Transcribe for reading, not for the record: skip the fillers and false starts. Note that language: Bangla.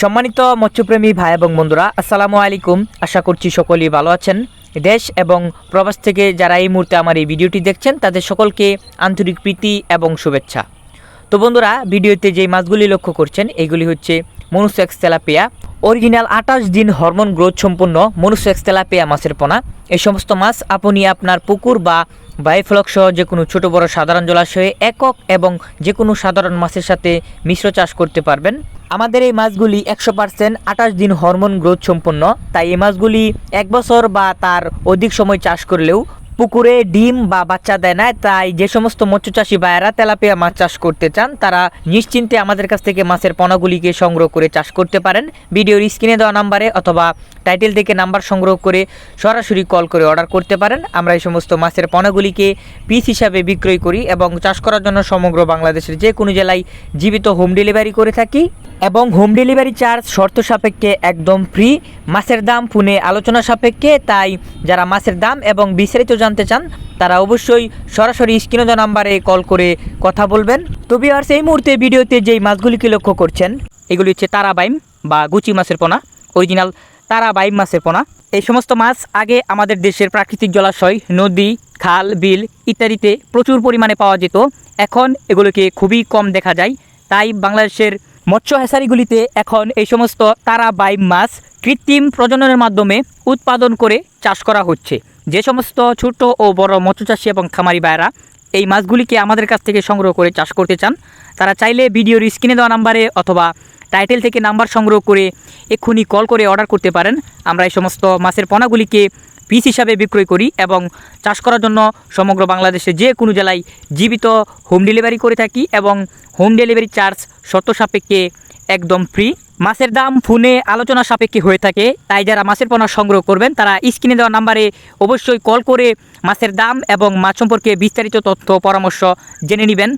সম্মানিত মৎস্যপ্রেমী ভাই এবং বন্ধুরা, আসসালামু আলাইকুম। আশা করছি সকলেই ভালো আছেন। দেশ এবং প্রবাস থেকে যারা এই মুহূর্তে আমার এই ভিডিওটি দেখছেন তাদের সকলকে আন্তরিক প্রীতি এবং শুভেচ্ছা। তো বন্ধুরা, ভিডিওতে যেই মাছগুলি লক্ষ্য করছেন এগুলি হচ্ছে মনুসেক্স তেলাপিয়া, অরিজিনাল 28 দিন হরমোন গ্রোথ সম্পন্ন মনুসেক্স তেলাপিয়া মাছের পোনা। এই সমস্ত মাছ আপনি আপনার পুকুর বা বায়োফ্লক সহ যে কোনো ছোটো বড়ো সাধারণ জলাশয়ে একক এবং যে কোনো সাধারণ মাছের সাথে মিশ্র চাষ করতে পারবেন। আমাদের এই মাছগুলি 100% 28 দিন হরমোন গ্রোথ সম্পন্ন, তাই এই মাছগুলি 1 বছর বা তার অধিক সময় চাষ করলেও পুকুরে ডিম বা বাচ্চা দেয় না। তাই যে সমস্ত মৎস্যচাষী ভাইয়েরা তেলাপিয়া মাছ চাষ করতে চান তারা নিশ্চিন্তে আমাদের কাছ থেকে মাছের পোনাগুলিকে সংগ্রহ করে চাষ করতে পারেন। ভিডিওর স্ক্রিনে দেওয়া নাম্বারে অথবা টাইটেল থেকে নাম্বার সংগ্রহ করে সরাসরি কল করে অর্ডার করতে পারেন। আমরা এই সমস্ত মাছের পোনাগুলিকে পিস হিসাবে বিক্রয় করি এবং চাষ করার জন্য সমগ্র বাংলাদেশের যে কোনো জেলায় জীবিত হোম ডেলিভারি করে থাকি এবং হোম ডেলিভারি চার্জ শর্ত সাপেক্ষে একদম ফ্রি। মাছের দাম ফোনে আলোচনা সাপেক্ষে, তাই যারা মাছের দাম এবং বিস্তারিত জানতে চান তারা অবশ্যই সরাসরি স্ক্রিনে দেওয়া নাম্বারে কল করে কথা বলবেন। তো ভিউয়ার্স, এই মুহূর্তে ভিডিওতে যেই মাছগুলিকে লক্ষ্য করছেন এগুলি হচ্ছে তারাবাইম বা গুচি মাছের পোনা, অরিজিনাল তারাবাইম মাছের পোনা। এই সমস্ত মাছ আগে আমাদের দেশের প্রাকৃতিক জলাশয়, নদী, খাল, বিল ইত্যাদিতে প্রচুর পরিমাণে পাওয়া যেত। এখন এগুলোকে খুবই কম দেখা যায়, তাই বাংলাদেশের মৎস্য হ্যাচারিগুলিতে এখন এই সমস্ত তারাবাইম মাছ কৃত্রিম প্রজননের মাধ্যমে উৎপাদন করে চাষ করা হচ্ছে। যে সমস্ত ছোট ও বড় মৎস্যচাষী এবং খামারি ভাইয়েরা এই মাছগুলিকে আমাদের কাছ থেকে সংগ্রহ করে চাষ করতে চান তারা চাইলে ভিডিওর স্ক্রিনে দেওয়া নাম্বারে অথবা টাইটেল থেকে নাম্বার সংগ্রহ করে এক্ষুনি কল করে অর্ডার করতে পারেন। আমরা এই সমস্ত মাছের পোনাগুলিকে পিস হিসাবে বিক্রয় করি এবং চাষ করার জন্য সমগ্র বাংলাদেশে যে কোনো জেলায় জীবিত হোম ডেলিভারি করে থাকি এবং হোম ডেলিভারি চার্জ শর্ত সাপেক্ষে একদম ফ্রি। মাছের দাম ফোনে আলোচনা সাপেক্ষে হয়ে থাকে, তাই যারা মাছের পোনা সংগ্রহ করবেন তারা স্ক্রিনে দেওয়া নাম্বারে অবশ্যই কল করে মাছের দাম এবং মাছ সম্পর্কে বিস্তারিত তথ্য পরামর্শ জেনে নেবেন।